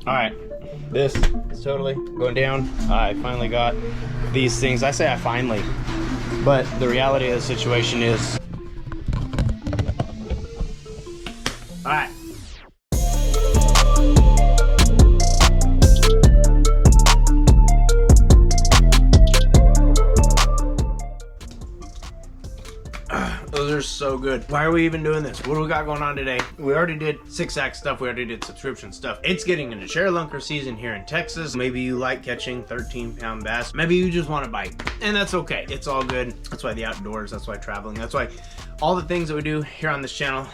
All right, this is totally going down. I finally got these things. I say I finally, but the reality of the situation is, all right. Those are so good. Why are we even doing this? What do we got going on today? We already did 6-act stuff. We already did subscription stuff. It's getting into share lunker season here in Texas. Maybe you like catching 13-pound bass. Maybe you just want to bite, and that's okay. It's all good. That's why the outdoors, that's why traveling, that's why all the things that we do here on this channel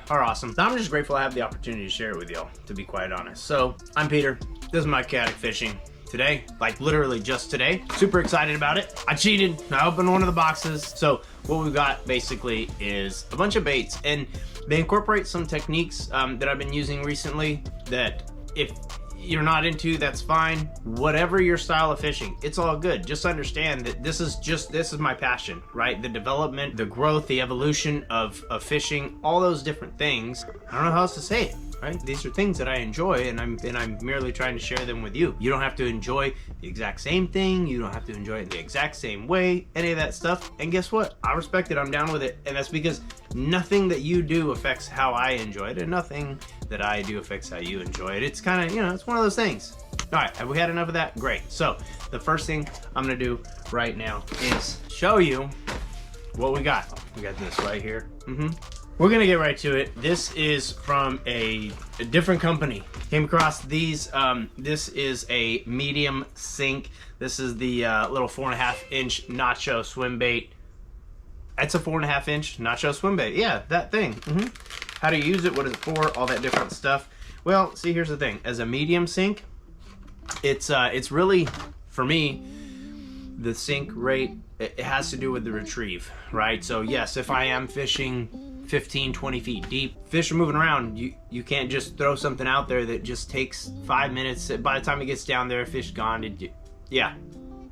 are awesome. I'm just grateful I have the opportunity to share it with y'all, to be quite honest. So I'm Peter. This is my chaotic fishing. Today, like literally just today, super excited about it. I cheated, I opened one of the boxes. So what we've got basically is a bunch of baits, and they incorporate some techniques that I've been using recently that if you're not into, that's fine. Whatever your style of fishing, it's all good. Just understand that this is my passion, right? The development, the growth, the evolution of fishing, all those different things. I don't know how else to say it. Right? These are things that I enjoy, and I'm merely trying to share them with you. You don't have to enjoy the exact same thing. You don't have to enjoy it the exact same way, any of that stuff. And guess what? I respect it. I'm down with it. And that's because nothing that you do affects how I enjoy it, and nothing that I do affects how you enjoy it. It's kind of, you know, it's one of those things. All right, have we had enough of that? Great. So the first thing I'm gonna do right now is show you what we got. We got this right here. We're gonna get right to it. This is from a different company. Came across these. This is a medium sink. This is the little 4.5-inch nacho swim bait. It's a 4.5-inch nacho swim bait. Yeah, that thing. How to use it, what is it for, all that different stuff. Well, see, here's the thing. As a medium sink, it's really, for me, the sink rate, it has to do with the retrieve, right? So yes, if I am fishing 15-20 feet deep, fish are moving around, you can't just throw something out there that just takes 5 minutes. By the time it gets down there, fish gone. Yeah,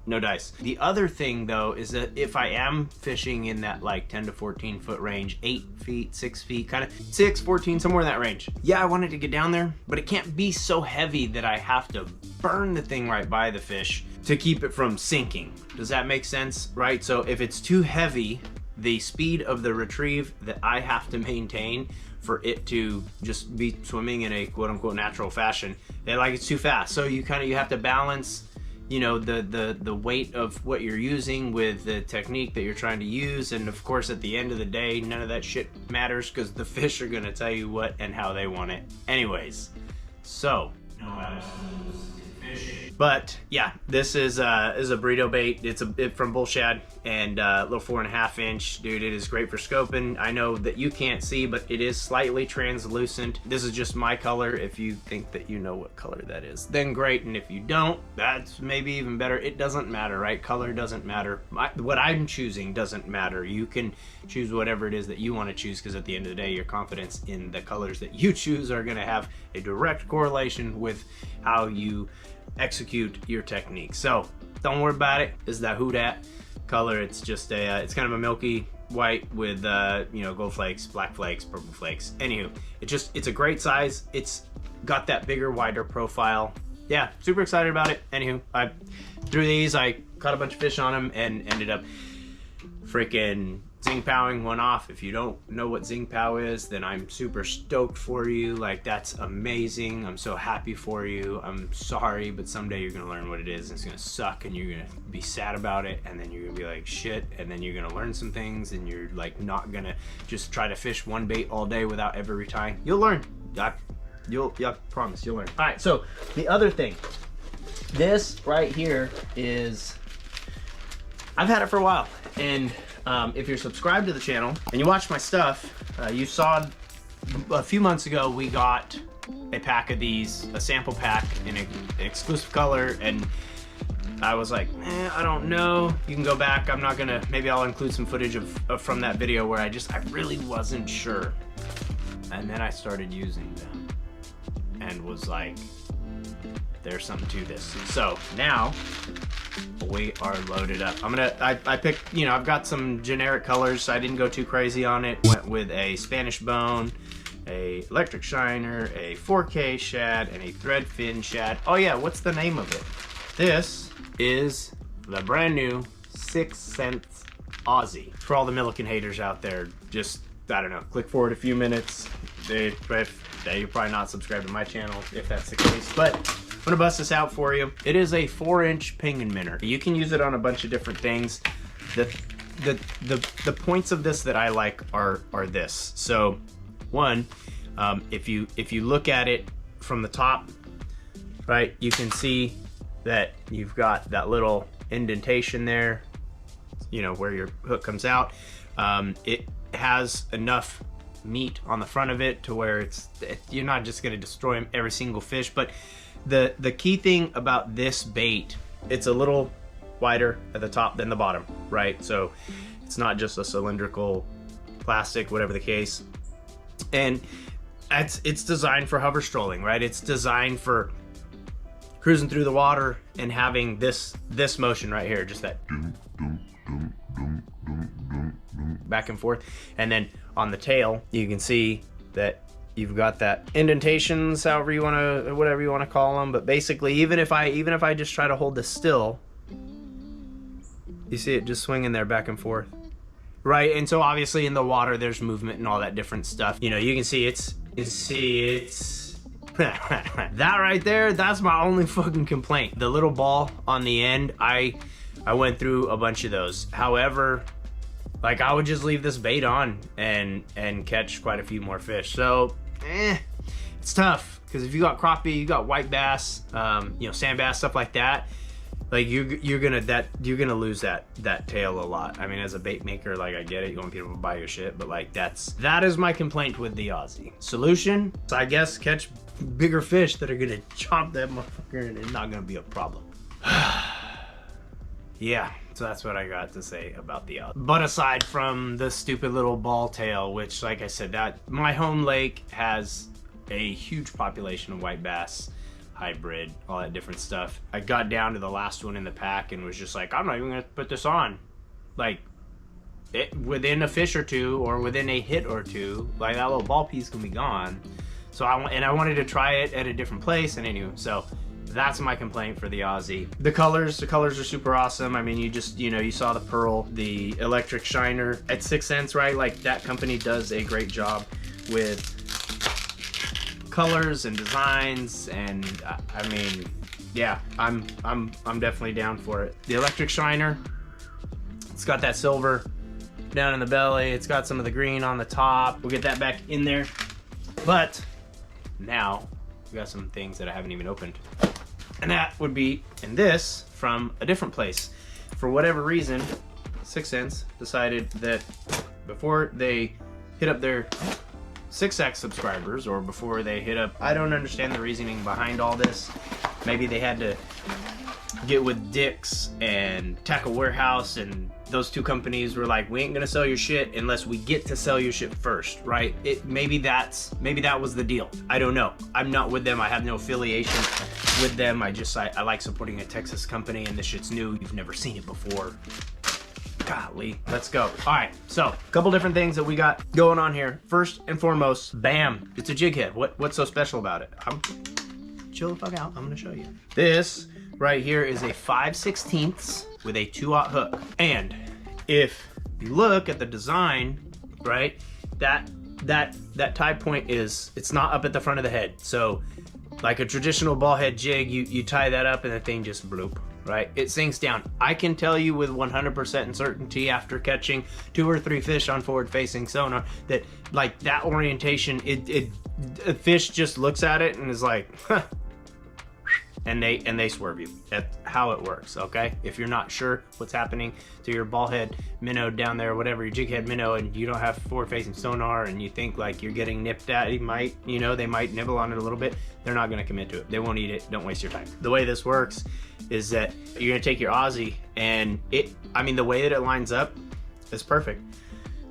no dice. The other thing though is that if I am fishing in that like 10 to 14 foot range, 8 feet, 6 feet, kind of 6, 14, somewhere in that range, yeah, I want it to get down there, but it can't be so heavy that I have to burn the thing right by the fish to keep it from sinking. Does that make sense? Right? So if it's too heavy, the speed of the retrieve that I have to maintain for it to just be swimming in a quote-unquote natural fashion, it's too fast. So you have to balance, you know, the weight of what you're using with the technique that you're trying to use. And of course, at the end of the day, none of that shit matters because the fish are gonna tell you what and how they want it anyways. So no absolutes in fishing. But yeah, this is a burrito bait. It's from Shad, and little 4.5-inch. Dude, it is great for scoping. I know that you can't see, but it is slightly translucent. This is just my color. If you think that you know what color that is, then great. And if you don't, that's maybe even better. It doesn't matter, right? Color doesn't matter. What I'm choosing doesn't matter. You can choose whatever it is that you want to choose, because at the end of the day, your confidence in the colors that you choose are going to have a direct correlation with how you execute your technique. So don't worry about it. This is that who dat color. It's just a it's kind of a milky white with you know, gold flakes, black flakes, purple flakes. Anywho, it's a great size. It's got that bigger, wider profile. Yeah, super excited about it. Anywho, I threw these, I caught a bunch of fish on them, and ended up freaking Zing Powing one off. If you don't know what Zing Pow is, then I'm super stoked for you. Like, that's amazing. I'm so happy for you. I'm sorry, but someday you're gonna learn what it is, and it's gonna suck, and you're gonna be sad about it, and then you're gonna be like, shit, and then you're gonna learn some things, and you're like not gonna just try to fish one bait all day without ever retying. You'll learn. I promise you'll learn. All right, so the other thing, this right here is, I've had it for a while, and if you're subscribed to the channel and you watch my stuff, you saw a few months ago we got a pack of these, a sample pack in an exclusive color, and I was like, I don't know. You can go back. I'm not gonna, maybe I'll include some footage of from that video where I really wasn't sure. And then I started using them and was like, there's something to this. So now we are loaded up. I picked, you know, I've got some generic colors. I didn't go too crazy on it. Went with a Spanish bone a electric shiner, a 4K shad, and a thread fin shad. Oh yeah, what's the name of it? This is the brand new 6 cents Aussie. For all the Milliken haters out there, just, I don't know, click forward a few minutes. You're probably not subscribed to my channel if that's the case, but I'm gonna bust this out for you. It is a 4-inch penguin minnow. You can use it on a bunch of different things. The points of this that I like are this. So one, if you look at it from the top, right, you can see that you've got that little indentation there, you know, where your hook comes out. It has enough meat on the front of it to where you're not just going to destroy every single fish. But the key thing about this bait, it's a little wider at the top than the bottom, right? So it's not just a cylindrical plastic, whatever the case. And it's designed for hover strolling, right? It's designed for cruising through the water and having this motion right here, just that back and forth. And then on the tail, you can see that you've got that indentations, however you want to, whatever you want to call them. But basically, even if I just try to hold this still, you see it just swinging there back and forth, right? And so obviously in the water, there's movement and all that different stuff. You know, you can see it's that right there, that's my only fucking complaint. The little ball on the end, I went through a bunch of those. However, like, I would just leave this bait on and catch quite a few more fish. So, it's tough, because if you got crappie, you got white bass, you know, sand bass, stuff like that, like you're gonna lose that tail a lot. I mean, as a bait maker, like, I get it, you want people to buy your shit, but like that is my complaint with the Aussie. Solution, I guess, catch bigger fish that are gonna chomp that motherfucker, and it's not gonna be a problem. Yeah, so that's what I got to say about the Aussie. But aside from the stupid little ball tail, which, like I said, that my home lake has a huge population of white bass, hybrid, all that different stuff. I got down to the last one in the pack and was just like, I'm not even gonna put this on. Like, within a fish or two, or within a hit or two, like, that little ball piece can be gone. So I wanted to try it at a different place, and anyway, so that's my complaint for the Aussie. The colors are super awesome. I mean, you saw the pearl, the electric shiner at 6 cents, right? Like, that company does a great job with colors and designs, and I mean, yeah, I'm definitely down for it. The electric shiner, it's got that silver down in the belly, it's got some of the green on the top. We'll get that back in there. But now we got some things that I haven't even opened, and that would be in this from a different place. For whatever reason, 6 cents decided that before they hit up their 6X subscribers, or before they hit up, I don't understand the reasoning behind all this. Maybe they had to get with Dick's and Tackle Warehouse, and those two companies were like, we ain't gonna sell your shit unless we get to sell your shit first, right? Maybe that was the deal. I don't know. I'm not with them. I have no affiliation with them. I like supporting a Texas company, and this shit's new. You've never seen it before. Golly, let's go. All right, so a couple different things that we got going on here. First and foremost, bam, it's a jig head. What's so special about it? Chill the fuck out, I'm gonna show you. This right here is a 5/16 with a 2/0 hook. And if you look at the design, right, that tie point it's not up at the front of the head. So like a traditional ball head jig, you tie that up and the thing just bloop, right? It sinks down. I can tell you with 100% certainty after catching 2 or 3 fish on forward facing sonar that, like, that orientation, a fish just looks at it and is like, huh. And they swerve you. That's how it works, okay? If you're not sure what's happening to your ball head minnow down there, whatever, your jig head minnow, and you don't have forward facing sonar, and you think like you're getting nipped at, they might nibble on it a little bit. They're not gonna commit to it. They won't eat it. Don't waste your time. The way this works is that you're gonna take your Aussie, and the way that it lines up is perfect.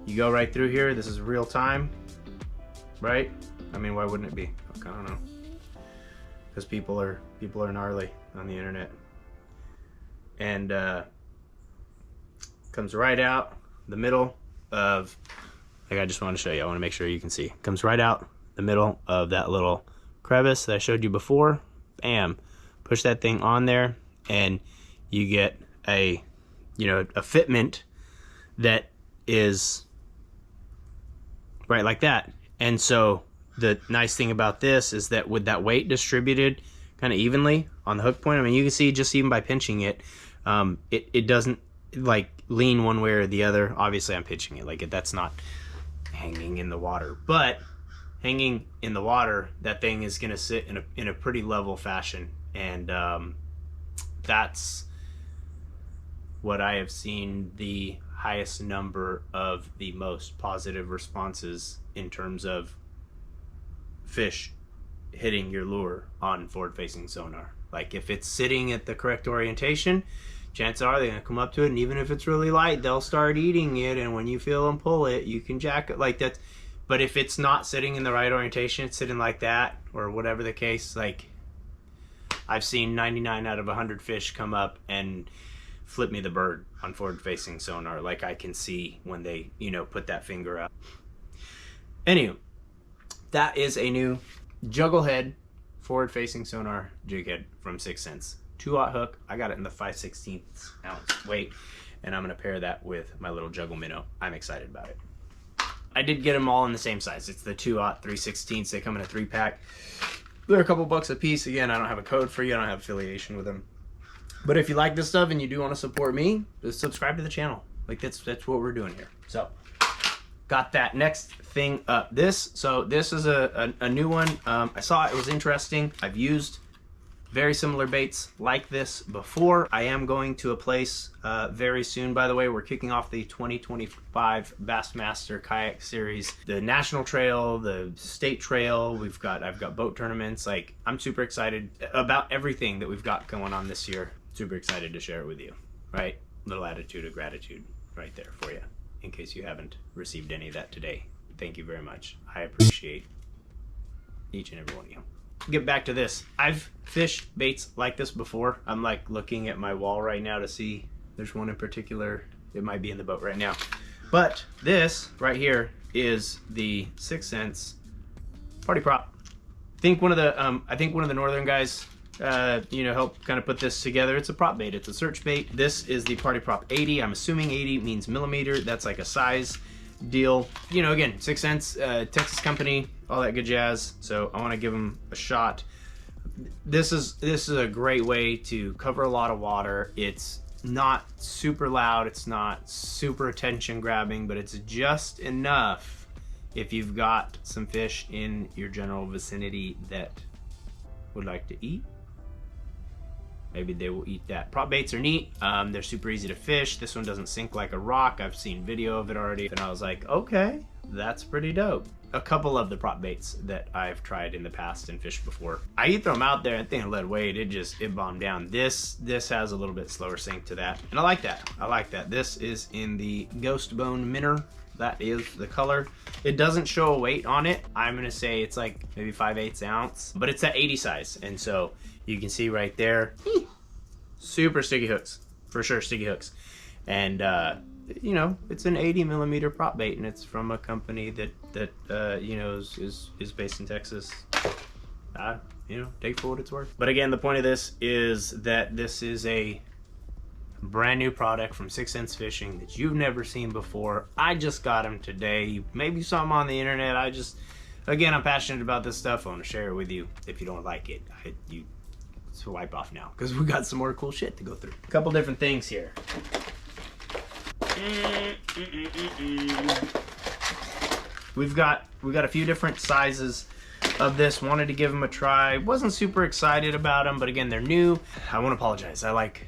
You go right through here. This is real time, right? I mean, why wouldn't it be? I don't know. Because people are gnarly on the internet. And comes right out the middle of, like, I just want to show you. I want to make sure you can see. Comes right out the middle of that little crevice that I showed you before. Bam, push that thing on there, and you get a, you know, a fitment that is right like that. And so the nice thing about this is that with that weight distributed kind of evenly on the hook point, I mean, you can see just even by pinching it, it doesn't like lean one way or the other. Obviously I'm pinching it like that's not hanging in the water, but hanging in the water, that thing is going to sit in a pretty level fashion. And that's what I have seen the highest number of the most positive responses in terms of fish hitting your lure on forward-facing sonar. Like if it's sitting at the correct orientation, chances are they're gonna come up to it, and even if it's really light, they'll start eating it, and when you feel them pull it, you can jack it like that. But if it's not sitting in the right orientation, it's sitting like that or whatever the case, like I've seen 99 out of 100 fish come up and flip me the bird on forward-facing sonar. Like I can see when they, you know, put that finger up. Anyway, that is a new juggle head forward-facing sonar jig head from 6th Sense. 2/0 hook. I got it in the 5/16 ounce weight, and I'm gonna pair that with my little juggle minnow. I'm excited about it. I did get them all in the same size. It's the 2/0 3/16. They come in a 3-pack. They're a couple bucks a piece. Again, I don't have a code for you. I don't have affiliation with them. But if you like this stuff and you do want to support me, just subscribe to the channel. Like that's what we're doing here. So got that next thing up. This is a new one. I saw it was interesting. I've used very similar baits like this before. I am going to a place very soon. By the way, we're kicking off the 2025 Bassmaster Kayak Series, the National Trail, the State Trail. I've got boat tournaments. Like I'm super excited about everything that we've got going on this year. Super excited to share it with you. Right? Little attitude of gratitude right there for you, in case you haven't received any of that today. Thank you very much. I appreciate each and every one of you. Get back to this. I've fished baits like this before. I'm like looking at my wall right now to see. There's one in particular. It might be in the boat right now. But this right here is the 6th Sense party prop. I think one of the northern guys you know, helped kind of put this together. It's a prop bait. It's a search bait. This is the party prop 80. I'm assuming 80 means millimeter. That's like a size deal. You know, again, 6th Sense, Texas company, all that good jazz. So I want to give them a shot. This is a great way to cover a lot of water. It's not super loud. It's not super attention grabbing, but it's just enough if you've got some fish in your general vicinity that would like to eat. Maybe they will eat that. Prop baits are neat. They're super easy to fish. This one doesn't sink like a rock. I've seen video of it already, and I was like, okay, that's pretty dope. A couple of the prop baits that I've tried in the past and fished before, I throw them out there and think I let it weight. It bombed down. This has a little bit slower sink to that, and I like that. I like that. This is in the Ghost Bone Minnow. That is the color. It doesn't show a weight on it. I'm gonna say it's like maybe 5/8 ounce, but it's that 80 size, and so you can see right there, super sticky hooks, for sure, sticky hooks. And you know, it's an 80 millimeter prop bait, and it's from a company that you know is based in Texas. You know, take it for what it's worth. But again, the point of this is that this is a brand new product from 6th Sense Fishing that you've never seen before. I just got them today. Maybe something on the internet. Again, I'm passionate about this stuff. I want to share it with you. If you don't like it, you swipe off now, because we got some more cool shit to go through. A couple different things here. We've got a few different sizes of this. Wanted to give them a try. Wasn't super excited about them, but again, they're new. I won't apologize. I like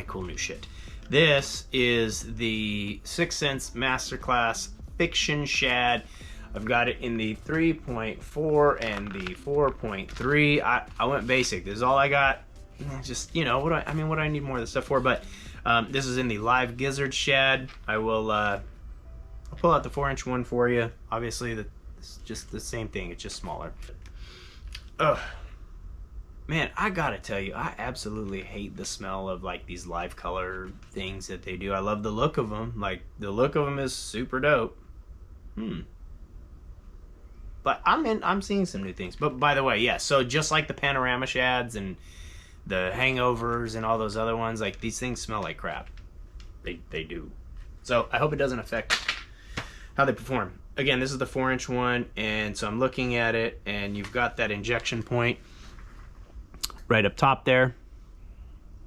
cool new shit. This is the 6th Sense Masterclass Fiction Shad. I've got it in the 3.4 and the 4.3. I went basic. This is all I got. Just, you know, what do I need more of this stuff for? But this is in the live gizzard shad. I'll pull out the 4-inch one for you. Obviously, it's just the same thing. It's just smaller. Ugh. Man, I gotta tell you, I absolutely hate the smell of like these live color things that they do. I love the look of them. Like, the look of them is super dope. But I'm seeing some new things. But by the way, yeah, so just like the Panorama Shads and the Hangovers and all those other ones, like these things smell like crap. They do. So I hope it doesn't affect how they perform. Again, this is the 4-inch one, and so I'm looking at it, and you've got that injection point right up top there.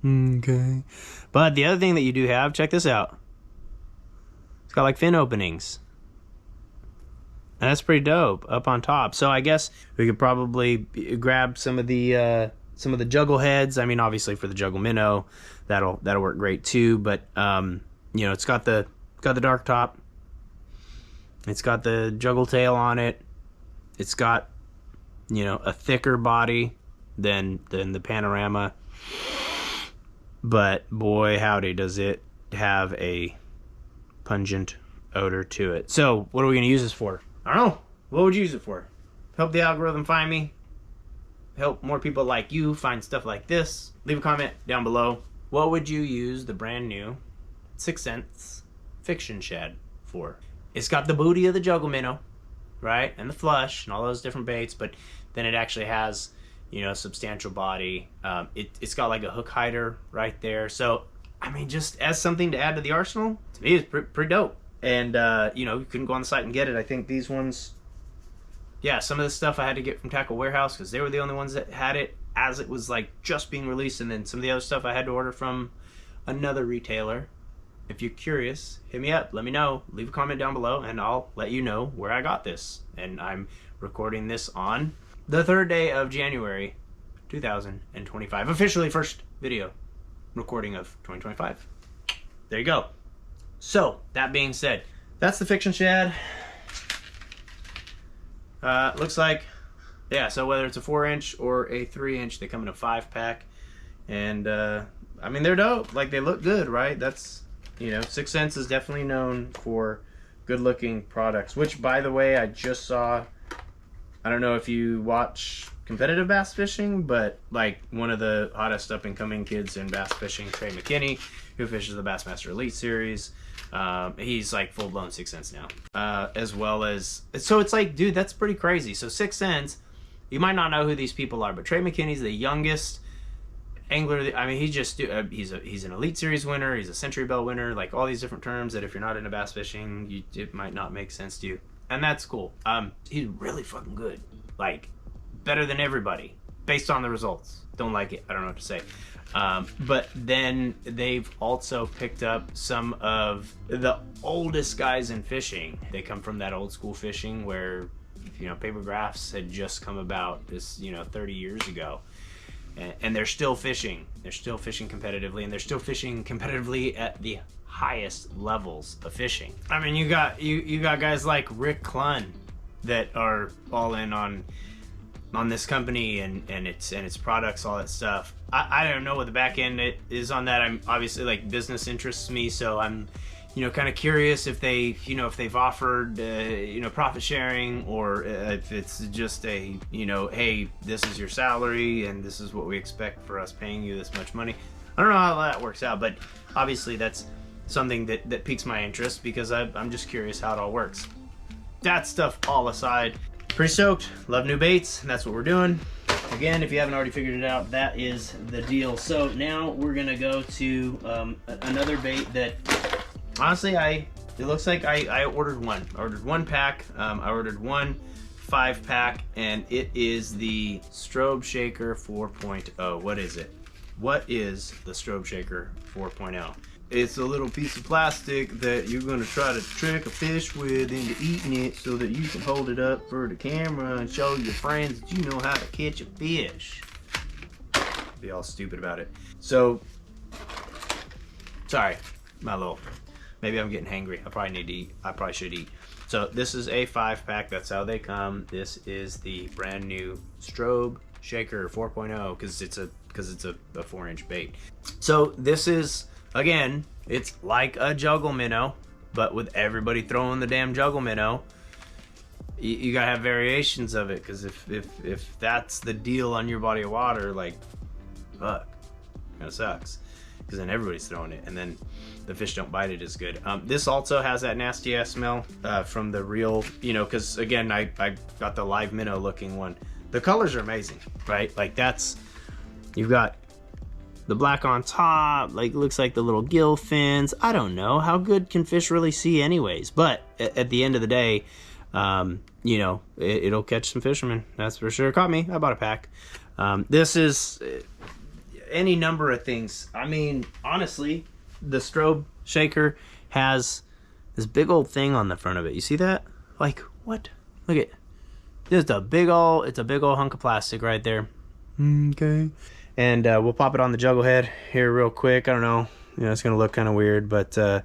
Okay. But the other thing that you do have, check this out. It's got like fin openings. And that's pretty dope up on top. So I guess we could probably grab some of the juggle heads. I mean, obviously for the juggle minnow, that'll work great too. But you know, it's got the dark top. It's got the juggle tail on it. It's got, you know, a thicker body than the Panorama. But boy, howdy, does it have a pungent odor to it. So what are we going to use this for? I don't know. What would you use it for? Help the algorithm find me. Help more people like you find stuff like this. Leave a comment down below. What would you use the brand new 6 cents Fiction Shad for? It's got the booty of the juggle minnow, right? And the flush and all those different baits, but then it actually has, you know, a substantial body. It's got like a hook hider right there. So, I mean, just as something to add to the arsenal, to me, it's pretty dope. And, you know, you couldn't go on the site and get it. I think these ones, yeah, some of this stuff I had to get from Tackle Warehouse because they were the only ones that had it as it was like just being released. And then some of the other stuff I had to order from another retailer. If you're curious, hit me up, let me know, leave a comment down below, and I'll let you know where I got this. And I'm recording this on the 3rd day of January 2025. Officially first video recording of 2025. There you go. So, that being said, that's the Fiction Shad. Looks like, yeah, so whether it's a 4-inch or a 3-inch, they come in a 5-pack. And, I mean, they're dope. Like, they look good, right? That's, you know, 6 cents is definitely known for good-looking products. Which, by the way, I just saw, I don't know if you watch competitive bass fishing, but, like, one of the hottest up-and-coming kids in bass fishing, Trey McKinney, who fishes the Bassmaster Elite Series, he's like full-blown 6 cents now, as well as, so it's like, dude, that's pretty crazy. So 6 cents, you might not know who these people are, but Trey McKinney's the youngest angler. I mean, he's an Elite Series winner, he's a Century Bell winner, like all these different terms that if you're not into bass fishing, it might not make sense to you, and that's cool. He's really fucking good, like better than everybody based on the results. Don't like it, I don't know what to say. But then they've also picked up some of the oldest guys in fishing. They come from that old school fishing where, you know, paper graphs had just come about this, you know, 30 years ago. And they're still fishing. They're still fishing competitively, and they're still fishing competitively at the highest levels of fishing. I mean, you got guys like Rick Clunn that are all in on this company and its products, all that stuff. I don't know what the back end is on that. I'm obviously, like, business interests me, so I'm, you know, kind of curious if they, you know, if they've offered, you know, profit sharing, or if it's just a, you know, hey, this is your salary and this is what we expect for us paying you this much money. I don't know how that works out, but obviously that's something that piques my interest because I'm just curious how it all works. That stuff all aside, pretty stoked. Love new baits. That's what we're doing. Again, if you haven't already figured it out, that is the deal. So now we're gonna go to another bait that, honestly, it looks like I ordered one. I ordered 1 pack. I ordered 1 5-pack, and it is the Strobe Shaker 4.0. What is it? What is the Strobe Shaker 4.0? It's a little piece of plastic that you're going to try to trick a fish with into eating it so that you can hold it up for the camera and show your friends that you know how to catch a fish. Be all stupid about it. So, sorry, maybe I'm getting hangry. I probably need to eat. I probably should eat. So this is a 5-pack. That's how they come. This is the brand new Strobe Shaker 4.0 because it's a 4-inch bait. So this is, again, it's like a juggle minnow, but with everybody throwing the damn juggle minnow, you gotta have variations of it, because if that's the deal on your body of water, like, fuck, kinda sucks. because then everybody's throwing it, and then the fish don't bite it as good. This also has that nasty ass smell from the real, you know, because again, I got the live minnow looking one. The colors are amazing, right? Like that's, you've got the black on top, like looks like the little gill fins. I don't know, how good can fish really see anyways? But at the end of the day, you know, it'll catch some fishermen, that's for sure. Caught me, I bought a pack. This is any number of things. I mean, honestly, the Strobe Shaker has this big old thing on the front of it. You see that? Like, what? Look at, just a big old, it's a big old hunk of plastic right there. Okay. And we'll pop it on the juggle head here real quick. I don't know, you know, it's gonna look kind of weird, but I'm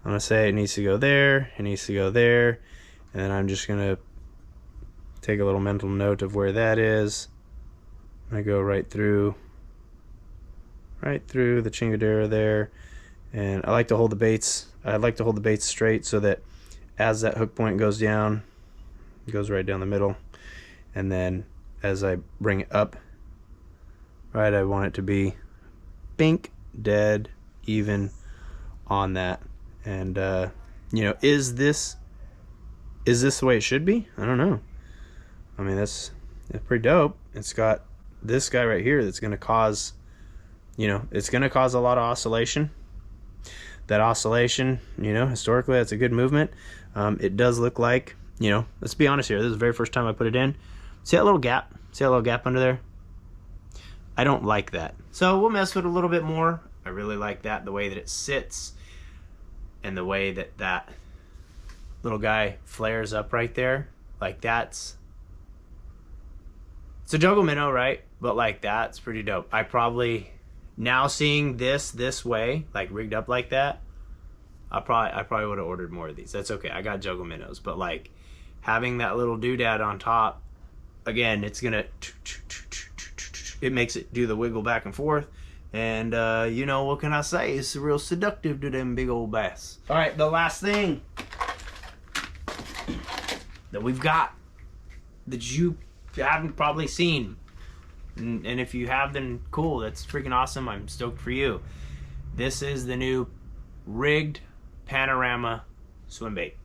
gonna say it needs to go there, it needs to go there, and then I'm just gonna take a little mental note of where that is. I go right through the chingadera there, and I like to hold the baits. I like to hold the baits straight so that as that hook point goes down, it goes right down the middle, and then as I bring it up, right, I want it to be pink, dead, even on that. And you know, is this the way it should be? I don't know. I mean, that's pretty dope. It's got this guy right here that's going to cause, you know, it's going to cause a lot of oscillation. That oscillation, you know, historically that's a good movement. It does look like, you know, let's be honest here, this is the very first time I put it in. See that little gap? See that little gap under there? I don't like that. So we'll mess with it a little bit more. I really like that, the way that it sits and the way that that little guy flares up right there. Like that's, it's a juggle minnow, right? But like that's pretty dope. I probably, now seeing this way, like rigged up like that, I probably would have ordered more of these. That's okay, I got juggle minnows. But like having that little doodad on top, again, it's gonna, it makes it do the wiggle back and forth. And you know, what can I say? It's real seductive to them big old bass. All right, the last thing that we've got that you haven't probably seen, and if you have, then cool, that's freaking awesome. I'm stoked for you. This is the new rigged Panorama swim bait.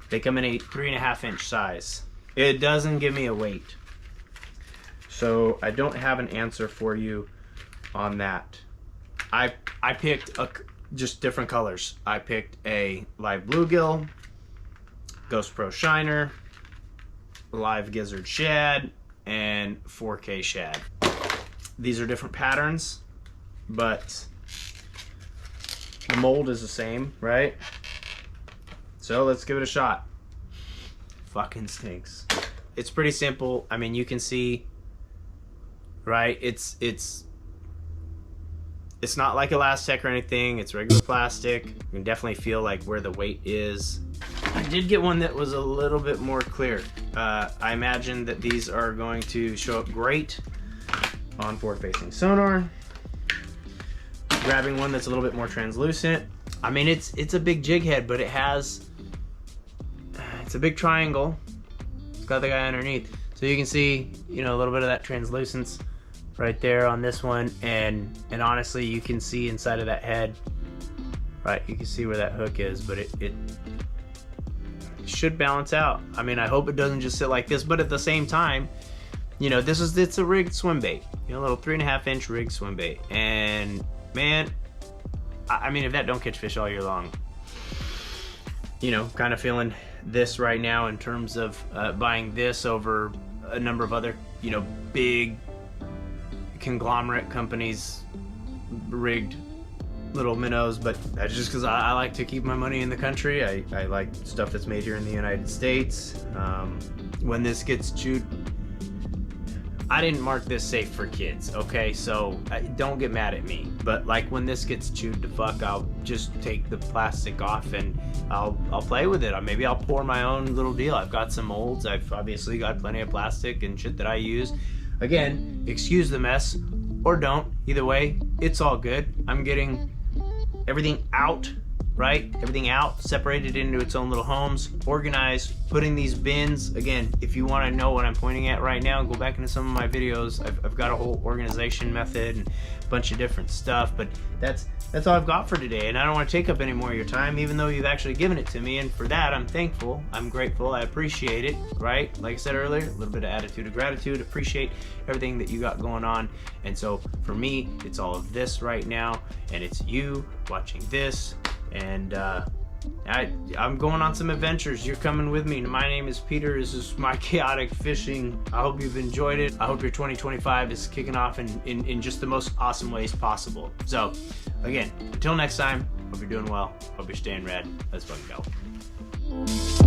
They come in a 3.5-inch size. It doesn't give me a weight, so I don't have an answer for you on that. I picked just different colors. I picked a live bluegill, Ghost Pro Shiner, live gizzard shad, and 4K shad. These are different patterns, but the mold is the same, right? So let's give it a shot. Fucking stinks. It's pretty simple. I mean, you can see, right? It's not like Elastec or anything. It's regular plastic. You can definitely feel like where the weight is. I did get one that was a little bit more clear. I imagine that these are going to show up great on forward-facing sonar. Grabbing one that's a little bit more translucent. I mean, it's a big jig head, but it has, it's a big triangle. It's got the guy underneath, so you can see, you know, a little bit of that translucence right there on this one, and honestly, you can see inside of that head, right? You can see where that hook is, but it should balance out. I mean, I hope it doesn't just sit like this, but at the same time, you know, it's a rigged swim bait, you know, a little 3.5-inch rigged swim bait, and man, I mean, if that don't catch fish all year long, you know, kind of feeling this right now in terms of buying this over a number of other, you know, big conglomerate companies rigged little minnows. But that's just because I like to keep my money in the country. I like stuff that's made here in the United States. When this gets chewed, I didn't mark this safe for kids, okay? So don't get mad at me. But like when this gets chewed to fuck, I'll just take the plastic off and I'll play with it. Maybe I'll pour my own little deal. I've got some molds. I've obviously got plenty of plastic and shit that I use. Again, excuse the mess or don't. Either way, it's all good. I'm getting everything out right? Everything out, separated into its own little homes, organized, putting these bins. Again, if you want to know what I'm pointing at right now, go back into some of my videos. I've got a whole organization method and a bunch of different stuff, but that's all I've got for today, and I don't want to take up any more of your time, even though you've actually given it to me, and for that I'm thankful, I'm grateful, I appreciate it, right? Like I said earlier, a little bit of attitude of gratitude, appreciate everything that you got going on. And so for me, it's all of this right now, and it's you watching this, and I'm going on some adventures. You're coming with me. My name is Peter. This is my chaotic fishing. I hope you've enjoyed it. I hope your 2025 is kicking off in just the most awesome ways possible. So again, until next time, hope you're doing well. Hope you're staying rad. Let's fucking go.